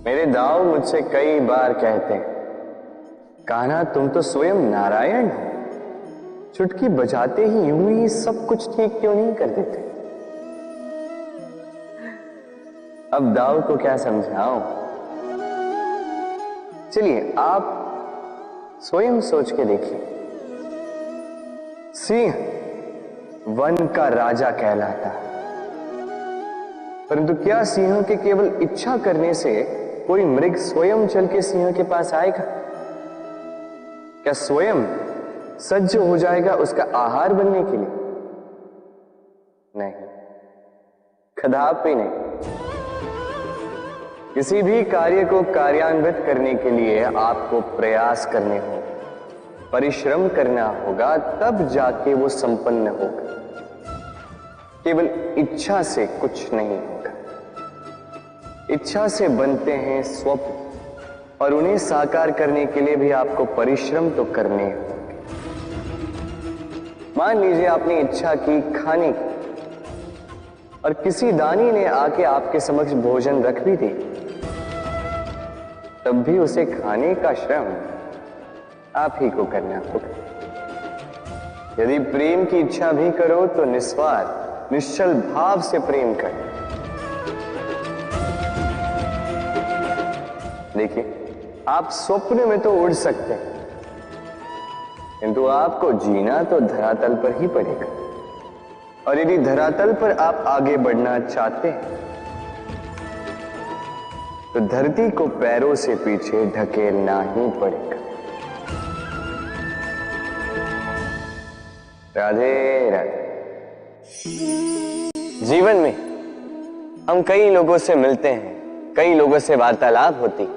मेरे दाऊ मुझसे कई बार कहते हैं, कान्हा तुम तो स्वयं नारायण हो, चुटकी बजाते ही यूं ही सब कुछ ठीक क्यों नहीं कर देते। अब दाऊ को क्या समझाऊं। चलिए आप स्वयं सोच के देखिए। सिंह वन का राजा कहलाता है, परंतु क्या सिंह के केवल इच्छा करने से कोई मृग स्वयं चल के सिंह के पास आएगा? क्या स्वयं सज्ज हो जाएगा उसका आहार बनने के लिए? नहीं, कदापि नहीं। किसी भी कार्य को कार्यान्वित करने के लिए आपको प्रयास करने होंगे, परिश्रम करना होगा, तब जाके वो संपन्न होगा। केवल इच्छा से कुछ नहीं होगा। इच्छा से बनते हैं स्वप्न, और उन्हें साकार करने के लिए भी आपको परिश्रम तो करने होंगे। मान लीजिए आपने इच्छा की खाने की, और किसी दानी ने आके आपके समक्ष भोजन रख भी दी, तब भी उसे खाने का श्रम आप ही को करना होगा। यदि प्रेम की इच्छा भी करो तो निस्वार्थ निश्चल भाव से प्रेम करो। देखिए, आप स्वप्न में तो उड़ सकते हैं, किंतु आपको जीना तो धरातल पर ही पड़ेगा। और यदि धरातल पर आप आगे बढ़ना चाहते हैं तो धरती को पैरों से पीछे ढकेलना ही पड़ेगा। राधे राधे। जीवन में हम कई लोगों से मिलते हैं, कई लोगों से वार्तालाप होती,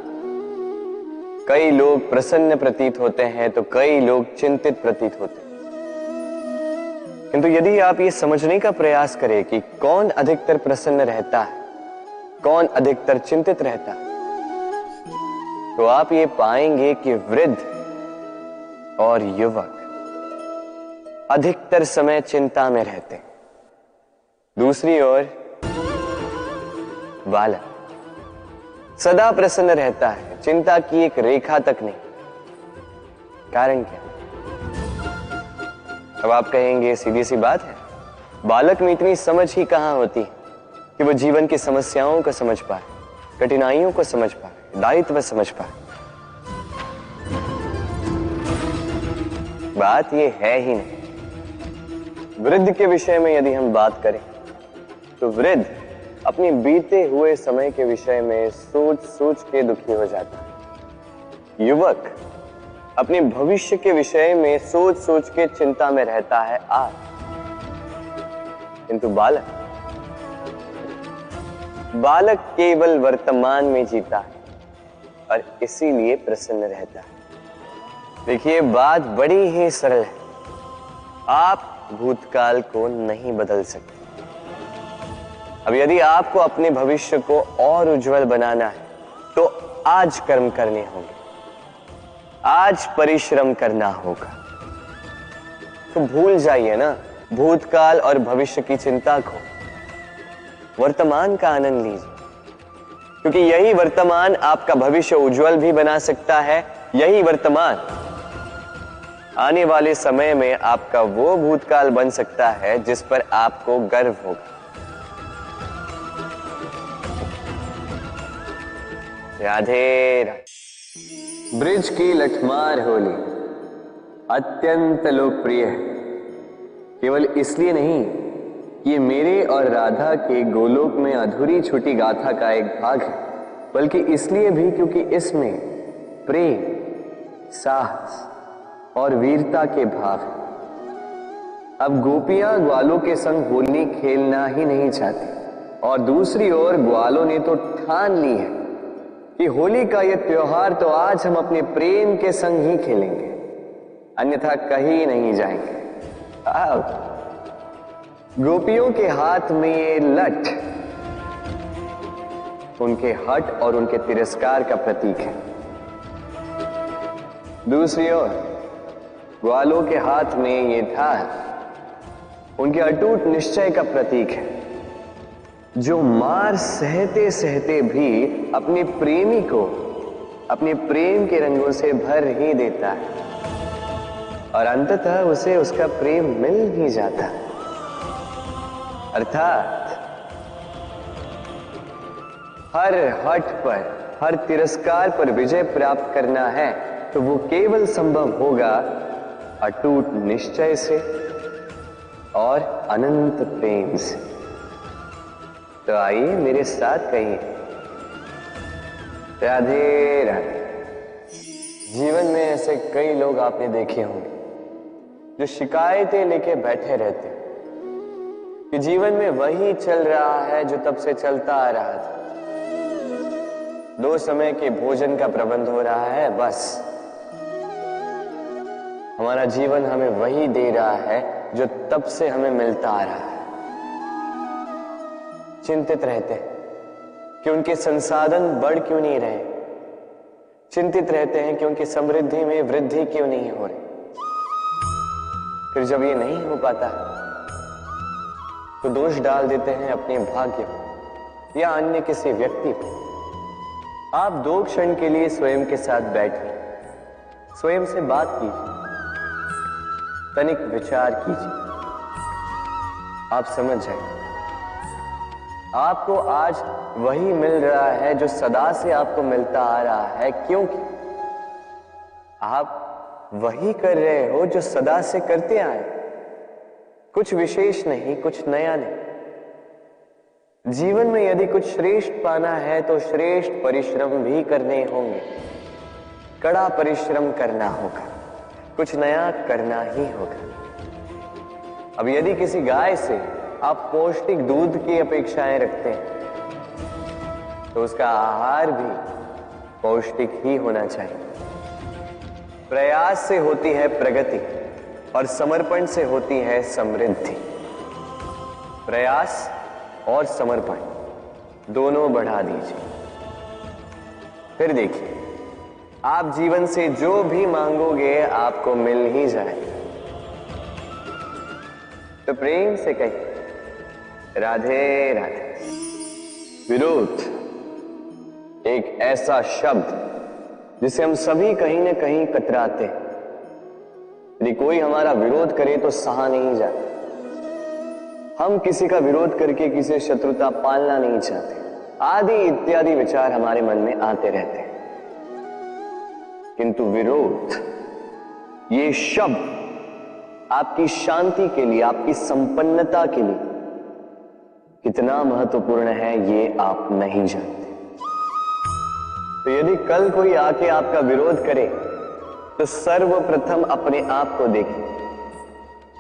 कई लोग प्रसन्न प्रतीत होते हैं तो कई लोग चिंतित प्रतीत होते हैं। किंतु यदि आप ये समझने का प्रयास करें कि कौन अधिकतर प्रसन्न रहता है, कौन अधिकतर चिंतित रहता है, तो आप ये पाएंगे कि वृद्ध और युवक अधिकतर समय चिंता में रहते हैं। दूसरी ओर बालक सदा प्रसन्न रहता है, चिंता की एक रेखा तक नहीं। कारण क्या? अब आप कहेंगे सीधी सी बात है, बालक में इतनी समझ ही कहां होती है कि वो जीवन की समस्याओं को समझ पाए, कठिनाइयों को समझ पाए, दायित्व समझ पाए। बात ये है ही नहीं। वृद्ध के विषय में यदि हम बात करें तो वृद्ध अपने बीते हुए समय के विषय में सोच सोच के दुखी हो जाता है। युवक अपने भविष्य के विषय में सोच सोच के चिंता में रहता है आज। किंतु बालक केवल वर्तमान में जीता है और इसीलिए प्रसन्न रहता है। देखिए, बात बड़ी ही सरल है। आप भूतकाल को नहीं बदल सकते। अब यदि आपको अपने भविष्य को और उज्जवल बनाना है तो आज कर्म करने होंगे, आज परिश्रम करना होगा। तो भूल जाइए ना भूतकाल और भविष्य की चिंता को, वर्तमान का आनंद लीजिए, क्योंकि यही वर्तमान आपका भविष्य उज्जवल भी बना सकता है। यही वर्तमान आने वाले समय में आपका वो भूतकाल बन सकता है जिस पर आपको गर्व होगा। राधे राधे। ब्रिज की लठमार होली अत्यंत लोकप्रिय है, केवल इसलिए नहीं कि ये मेरे और राधा के गोलोक में अधूरी छुटी गाथा का एक भाग है, बल्कि इसलिए भी क्योंकि इसमें प्रेम, साहस और वीरता के भाव है। अब गोपियां ग्वालों के संग होली खेलना ही नहीं चाहती, और दूसरी ओर ग्वालों ने तो ठान ली है कि होली का यह त्योहार तो आज हम अपने प्रेम के संग ही खेलेंगे, अन्यथा कहीं नहीं जाएंगे। गोपियों के हाथ में ये लठ उनके हठ और उनके तिरस्कार का प्रतीक है। दूसरी ओर ग्वालों के हाथ में ये धार उनके अटूट निश्चय का प्रतीक है। जो मार सहते सहते भी अपने प्रेमी को अपने प्रेम के रंगों से भर ही देता है और अंततः उसे उसका प्रेम मिल ही जाता। अर्थात हर हठ पर, हर तिरस्कार पर विजय प्राप्त करना है तो वो केवल संभव होगा अटूट निश्चय से और अनंत प्रेम से। तो आइए मेरे साथ कहिए, राधे राधे। जीवन में ऐसे कई लोग आपने देखे होंगे जो शिकायतें लेके बैठे रहते कि जीवन में वही चल रहा है जो तब से चलता आ रहा था। 2 समय के भोजन का प्रबंध हो रहा है, बस हमारा जीवन हमें वही दे रहा है जो तब से हमें मिलता आ रहा है। चिंतित रहते हैं कि उनके संसाधन बढ़ क्यों नहीं रहे, चिंतित रहते हैं कि उनकी समृद्धि में वृद्धि क्यों नहीं हो रही। फिर जब ये नहीं हो पाता तो दोष डाल देते हैं अपने भाग्य पर या अन्य किसी व्यक्ति पर। आप 2 क्षण के लिए स्वयं के साथ बैठिए, स्वयं से बात कीजिए, तनिक विचार कीजिए, आप समझ जाएंगे आपको आज वही मिल रहा है जो सदा से आपको मिलता आ रहा है, क्योंकि आप वही कर रहे हो जो सदा से करते आए। कुछ विशेष नहीं, कुछ नया नहीं। जीवन में यदि कुछ श्रेष्ठ पाना है तो श्रेष्ठ परिश्रम भी करने होंगे, कड़ा परिश्रम करना होगा, कुछ नया करना ही होगा। अब यदि किसी गाय से आप पौष्टिक दूध की अपेक्षाएं रखते हैं तो उसका आहार भी पौष्टिक ही होना चाहिए। प्रयास से होती है प्रगति और समर्पण से होती है समृद्धि। प्रयास और समर्पण दोनों बढ़ा दीजिए, फिर देखिए आप जीवन से जो भी मांगोगे आपको मिल ही जाएगा। तो प्रेम से कहिए, राधे राधे। विरोध एक ऐसा शब्द जिसे हम सभी कहीं ना कहीं कतराते हैं। यदि कोई हमारा विरोध करे तो सहा नहीं जाता। हम किसी का विरोध करके किसी से शत्रुता पालना नहीं चाहते, आदि इत्यादि विचार हमारे मन में आते रहते हैं। किंतु विरोध ये शब्द आपकी शांति के लिए, आपकी संपन्नता के लिए कितना महत्वपूर्ण है ये आप नहीं जानते। तो यदि कल कोई आके आपका विरोध करे तो सर्वप्रथम अपने आप को देखिए,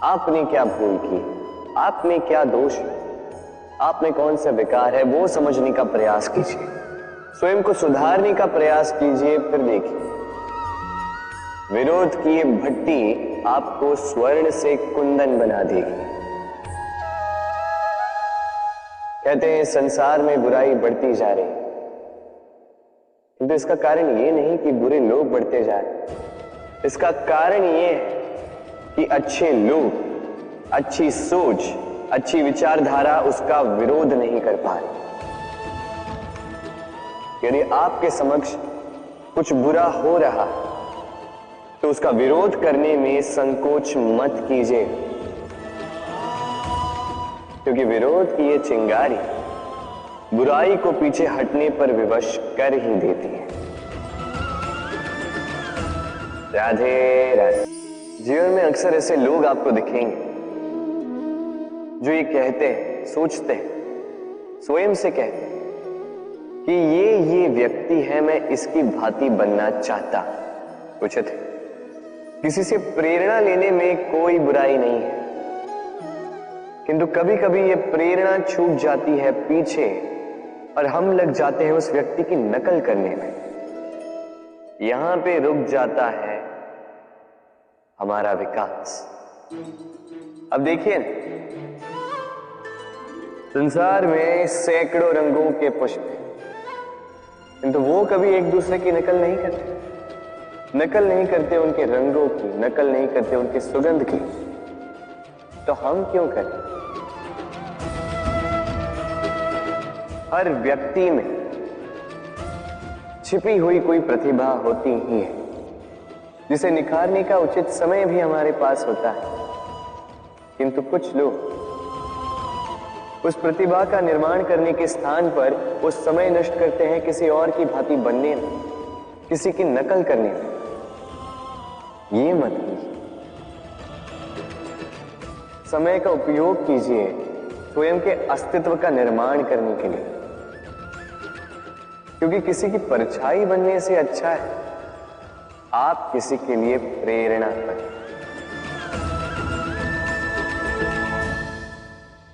आपने क्या भूल की, आप में क्या दोष है, आप में कौन सा विकार है, वो समझने का प्रयास कीजिए, स्वयं को सुधारने का प्रयास कीजिए। फिर देखिए विरोध की ये भट्टी आपको स्वर्ण से कुंदन बना देगी। कहते हैं संसार में बुराई बढ़ती जा रही है, किंतु इसका कारण ये नहीं कि बुरे लोग बढ़ते जा रहे, इसका कारण ये है कि अच्छे लोग, अच्छी सोच, अच्छी विचारधारा उसका विरोध नहीं कर पा रहे। यदि आपके समक्ष कुछ बुरा हो रहा है तो उसका विरोध करने में संकोच मत कीजिए, क्योंकि विरोध की ये चिंगारी बुराई को पीछे हटने पर विवश कर ही देती है। राधे राधे। जीवन में अक्सर ऐसे लोग आपको दिखेंगे जो ये कहते हैं, सोचते हैं, स्वयं से कहते हैं कि ये व्यक्ति है, मैं इसकी भांति बनना चाहता। उचित है, किसी से प्रेरणा लेने में कोई बुराई नहीं है, किंतु कभी कभी ये प्रेरणा छूट जाती है पीछे और हम लग जाते हैं उस व्यक्ति की नकल करने में। यहां पे रुक जाता है हमारा विकास। अब देखिए, संसार में सैकड़ों रंगों के पुष्प हैं, किंतु वो कभी एक दूसरे की नकल नहीं करते, नकल नहीं करते उनके रंगों की, नकल नहीं करते उनकी सुगंध की। तो हम क्यों करें? हर व्यक्ति में छिपी हुई कोई प्रतिभा होती ही है, जिसे निखारने का उचित समय भी हमारे पास होता है। किंतु कुछ लोग उस प्रतिभा का निर्माण करने के स्थान पर उस समय नष्ट करते हैं किसी और की भांति बनने में, किसी की नकल करने में। ये मत कीजिए। समय का उपयोग कीजिए स्वयं के अस्तित्व का निर्माण करने के लिए, क्योंकि किसी की परछाई बनने से अच्छा है आप किसी के लिए प्रेरणा बने।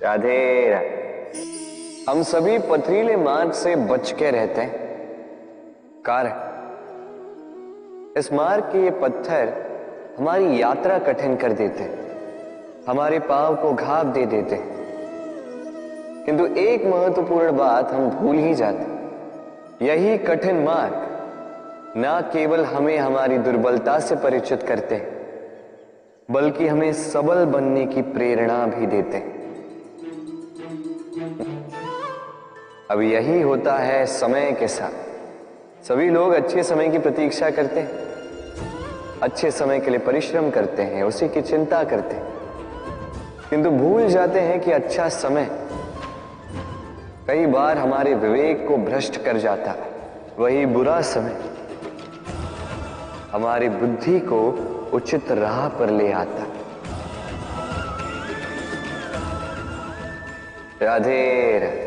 राधे राधे। हम सभी पथरीले मार्ग से बच के रहते हैं। कारण इस मार्ग के ये पत्थर हमारी यात्रा कठिन कर देते हैं, हमारे पांव को घाव दे देते हैं। किंतु एक महत्वपूर्ण बात हम भूल ही जाते, यही कठिन मार्ग ना केवल हमें हमारी दुर्बलता से परिचित करते हैं, बल्कि हमें सबल बनने की प्रेरणा भी देते हैं। अब यही होता है समय के साथ। सभी लोग अच्छे समय की प्रतीक्षा करते हैं, अच्छे समय के लिए परिश्रम करते हैं, उसी की चिंता करते हैं, किंतु भूल जाते हैं कि अच्छा समय कई बार हमारे विवेक को भ्रष्ट कर जाता है। वही बुरा समय हमारी बुद्धि को उचित राह पर ले आता है। राधे राधे।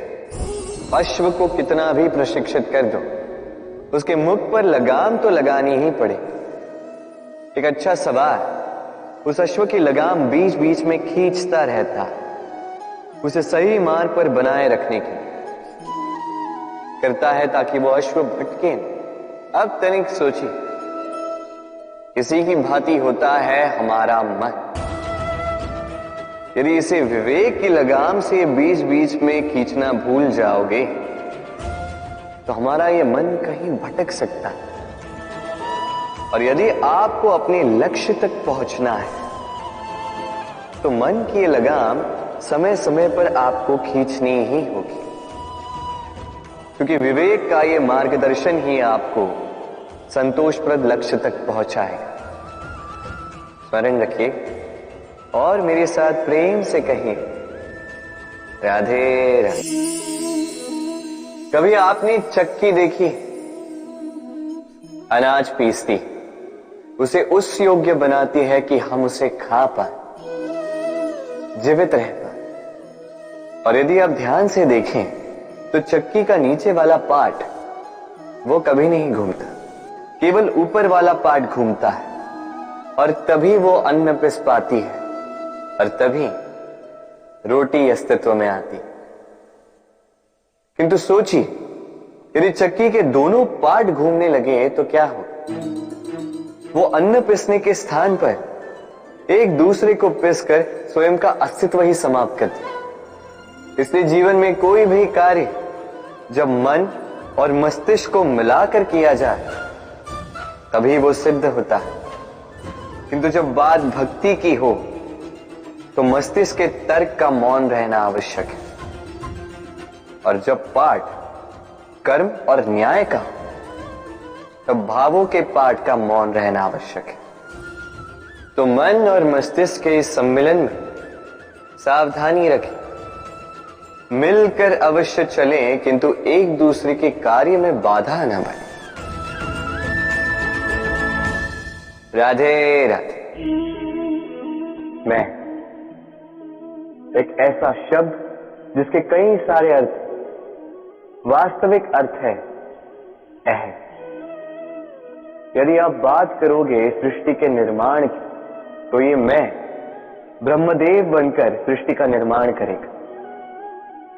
अश्व को कितना भी प्रशिक्षित कर दो, उसके मुख पर लगाम तो लगानी ही पड़े। एक अच्छा सवार उस अश्व की लगाम बीच बीच में खींचता रहता, उसे सही मार्ग पर बनाए रखने की करता है, ताकि वो अश्व भटके। अब तनिक सोचिए, किसी की भांति होता है हमारा मन। यदि इसे विवेक की लगाम से बीच बीच में खींचना भूल जाओगे तो हमारा यह मन कहीं भटक सकता है। और यदि आपको अपने लक्ष्य तक पहुंचना है तो मन की ये लगाम समय समय पर आपको खींचनी ही होगी, क्योंकि विवेक का ये मार्गदर्शन ही आपको संतोषप्रद लक्ष्य तक पहुंचाएगा। स्मरण रखिए और मेरे साथ प्रेम से कहिए, राधे राधे। कभी आपने चक्की देखी? अनाज पीसती, उसे उस योग्य बनाती है कि हम उसे खा पाए, जीवित रह पाए। और यदि आप ध्यान से देखें तो चक्की का नीचे वाला पार्ट वो कभी नहीं घूमता, केवल ऊपर वाला पार्ट घूमता है, और तभी वो अन्न पिस पाती है, और तभी रोटी अस्तित्व में आती। किंतु सोचिए, यदि चक्की के दोनों पार्ट घूमने लगे तो क्या हो? वो अन्न पिसने के स्थान पर एक दूसरे को पिसकर स्वयं का अस्तित्व ही समाप्त कर दे। इसलिए जीवन में कोई भी कार्य जब मन और मस्तिष्क को मिलाकर किया जाए तभी वो सिद्ध होता है। किंतु जब बात भक्ति की हो तो मस्तिष्क के तर्क का मौन रहना आवश्यक है, और जब पाठ कर्म और न्याय का तब भावों के पाठ का मौन रहना आवश्यक है। तो मन और मस्तिष्क के इस सम्मिलन में सावधानी रखें, मिलकर अवश्य चलें, किंतु एक दूसरे के कार्य में बाधा न बने। राधे राधे। मैं एक ऐसा शब्द जिसके कई सारे अर्थ, वास्तविक अर्थ है अहम। यदि आप बात करोगे सृष्टि के निर्माण की तो ये मैं ब्रह्मदेव बनकर सृष्टि का निर्माण करेगा।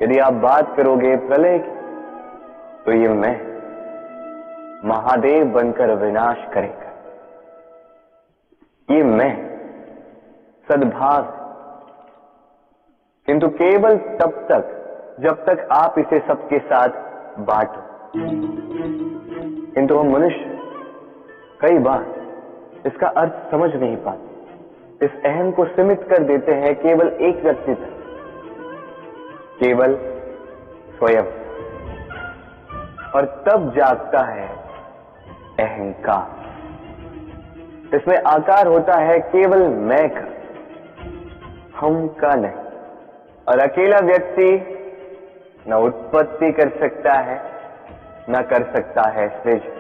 यदि आप बात करोगे प्रलय की तो ये मैं महादेव बनकर विनाश करेगा। ये मैं सद्भाव, किंतु केवल तब तक जब तक आप इसे सबके साथ बांटो। किंतु हम मनुष्य कई बार इसका अर्थ समझ नहीं पाते, इस अहम को सीमित कर देते हैं केवल एक व्यक्ति तक, केवल स्वयं। और तब जागता है अहंकार। इसमें आकार होता है केवल मैं का, हम का नहीं। और अकेला व्यक्ति न उत्पत्ति कर सकता है न कर सकता है सृजन।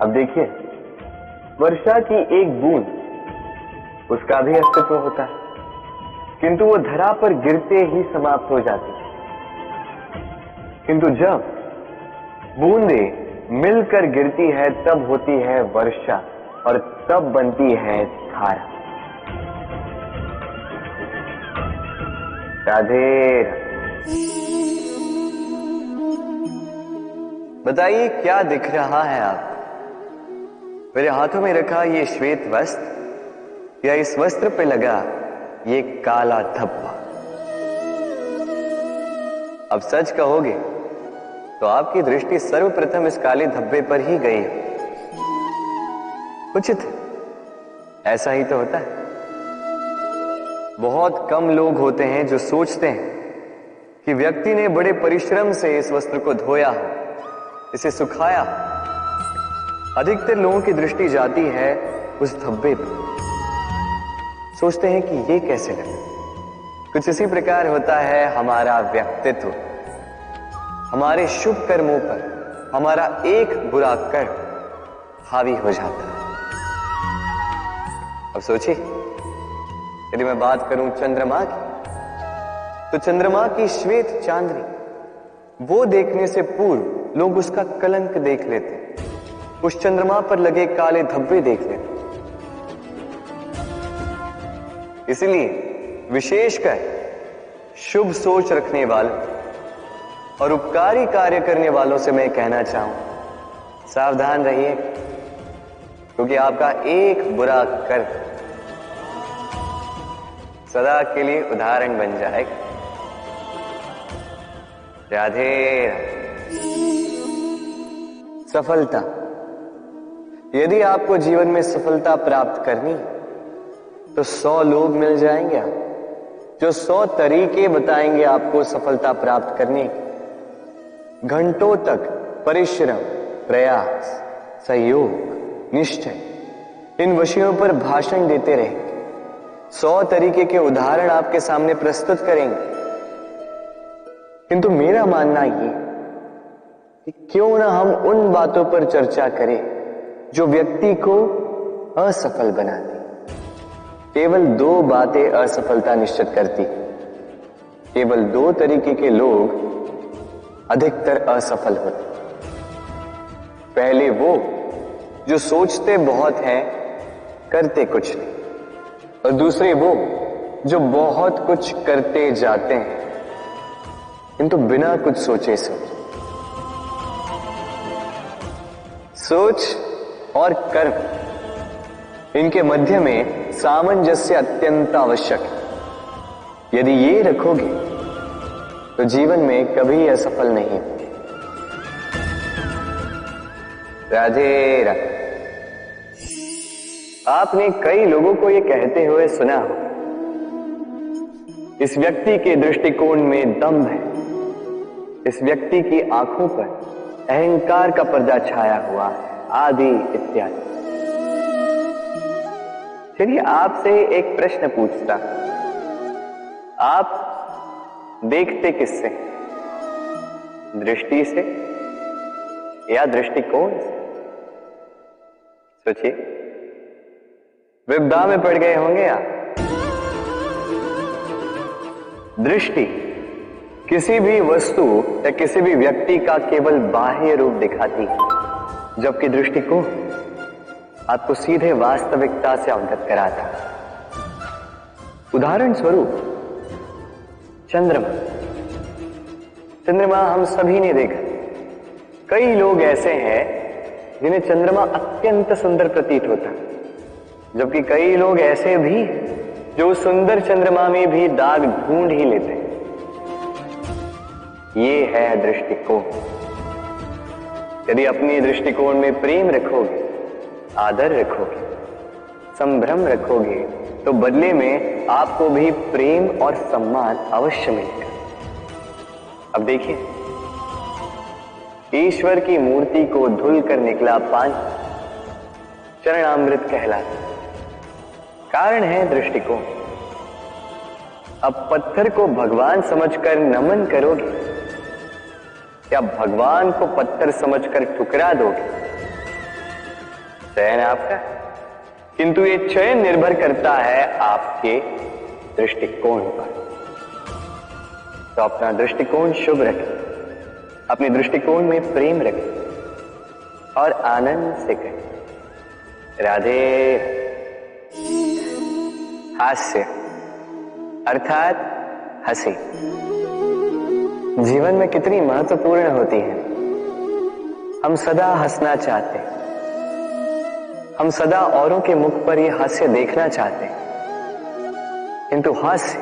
अब देखिए, वर्षा की एक बूंद, उसका भी अस्तित्व होता है, किंतु वो धरा पर गिरते ही समाप्त हो जाती है। किंतु जब बूंदें मिलकर गिरती है तब होती है वर्षा और तब बनती है धारा। राधे राधे। बताइए क्या दिख रहा है आपको? मेरे हाथों में रखा ये श्वेत वस्त्र या इस वस्त्र पे लगा ये काला धब्बा? अब सच कहोगे तो आपकी दृष्टि सर्वप्रथम इस काले धब्बे पर ही गई। उचित है, ऐसा ही तो होता है। बहुत कम लोग होते हैं जो सोचते हैं कि व्यक्ति ने बड़े परिश्रम से इस वस्त्र को धोया हो, इसे सुखाया। अधिकतर लोगों की दृष्टि जाती है उस धब्बे पर, सोचते हैं कि ये कैसे लगा। कुछ इसी प्रकार होता है हमारा व्यक्तित्व। हमारे शुभ कर्मों पर हमारा एक बुरा कर्म हावी हो जाता है। अब सोचिए, यदि मैं बात करूं चंद्रमा की, तो चंद्रमा की श्वेत चांदनी, वो देखने से पूर्व लोग उसका कलंक देख लेते, उस चंद्रमा पर लगे काले धब्बे देख लेते। इसलिए विशेषकर शुभ सोच रखने वालों और उपकारी कार्य करने वालों से मैं कहना चाहूं, सावधान रहिए, क्योंकि आपका एक बुरा कर्म सदा के लिए उदाहरण बन जाएगा। राधे राधे। सफलता, यदि आपको जीवन में सफलता प्राप्त करनी तो 100 लोग मिल जाएंगे जो 100 तरीके बताएंगे आपको सफलता प्राप्त करने के। घंटों तक परिश्रम, प्रयास, सहयोग, निश्चय, इन विषयों पर भाषण देते रहेंगे। 100 तरीके के उदाहरण आपके सामने प्रस्तुत करेंगे। किंतु मेरा मानना ये कि क्यों ना हम उन बातों पर चर्चा करें जो व्यक्ति को असफल बनाती। केवल 2 बातें असफलता निश्चित करती। केवल 2 तरीके के लोग अधिकतर असफल होते। पहले वो जो सोचते बहुत हैं, करते कुछ नहीं, और दूसरे वो जो बहुत कुछ करते जाते हैं किंतु बिना कुछ सोचे सोच और कर्म, इनके मध्य में सामंजस्य अत्यंत आवश्यक है। यदि ये रखोगे तो जीवन में कभी असफल नहीं। राधे राधे। आपने कई लोगों को ये कहते हुए सुना हो, इस व्यक्ति के दृष्टिकोण में दम्भ है, इस व्यक्ति की आंखों पर अहंकार का पर्दा छाया हुआ, आदि इत्यादि। चलिए आपसे एक प्रश्न पूछता, आप देखते किससे? दृष्टि से या दृष्टिकोण से? सोचिए, विपदा में पड़ गए होंगे आप। दृष्टि किसी भी वस्तु या किसी भी व्यक्ति का केवल बाह्य रूप दिखाती है, जबकि दृष्टिकोण आपको सीधे वास्तविकता से अवगत कराता। उदाहरण स्वरूप चंद्रमा। चंद्रमा हम सभी ने देखा। कई लोग ऐसे हैं जिन्हें चंद्रमा अत्यंत सुंदर प्रतीत होता, जबकि कई लोग ऐसे भी जो सुंदर चंद्रमा में भी दाग ढूंढ ही लेते हैं। ये है दृष्टिकोण। यदि अपनी दृष्टिकोण में प्रेम रखोगे, आदर रखोगे, संभ्रम रखोगे, तो बदले में आपको भी प्रेम और सम्मान अवश्य मिलेगा। अब देखिए, ईश्वर की मूर्ति को धुल कर निकला पानी चरणामृत कहलाता। कारण है दृष्टिकोण। अब पत्थर को भगवान समझकर नमन करोगे या भगवान को पत्थर समझकर ठुकरा दोगे, चयन आपका, किंतु ये चयन निर्भर करता है आपके दृष्टिकोण पर। तो अपना दृष्टिकोण शुभ रखें, अपने दृष्टिकोण में प्रेम रखें और आनंद से कहें राधे। हास्य अर्थात हंसी जीवन में कितनी महत्वपूर्ण होती है। हम सदा हंसना चाहते हैं, हम सदा औरों के मुख पर यह हास्य देखना चाहते हैं, किंतु हास्य,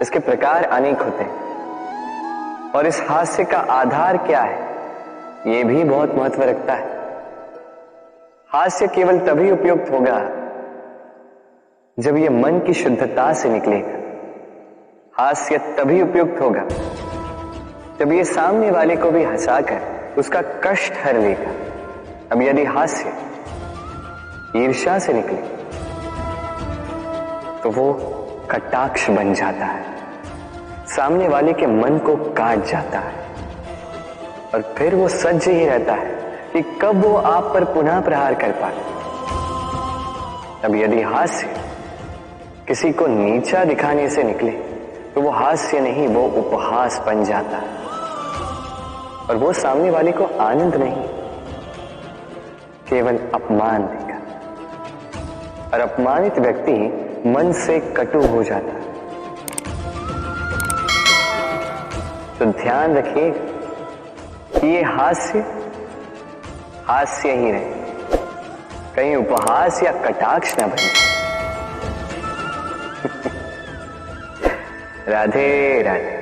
इसके प्रकार अनेक होते हैं और इस हास्य का आधार क्या है, यह भी बहुत महत्व रखता है। हास्य केवल तभी उपयुक्त होगा जब यह मन की शुद्धता से निकलेगा। हास्य तभी उपयुक्त होगा जब यह सामने वाले को भी हंसाकर उसका कष्ट हर लेगा। अब यदि हास्य ईर्ष्या से निकले तो वो कटाक्ष बन जाता है, सामने वाले के मन को काट जाता है और फिर वो सज्ज ही रहता है कि कब वो आप पर पुनः प्रहार कर पाए। अब यदि हास्य किसी को नीचा दिखाने से निकले तो वो हास्य नहीं, वो उपहास बन जाता है और वो सामने वाले को आनंद नहीं, केवल अपमान देगा और अपमानित व्यक्ति मन से कटु हो जाता है। तो ध्यान रखिए कि ये हास्य हास्य ही रहे, कहीं उपहास या कटाक्ष न बने। राधे राधे।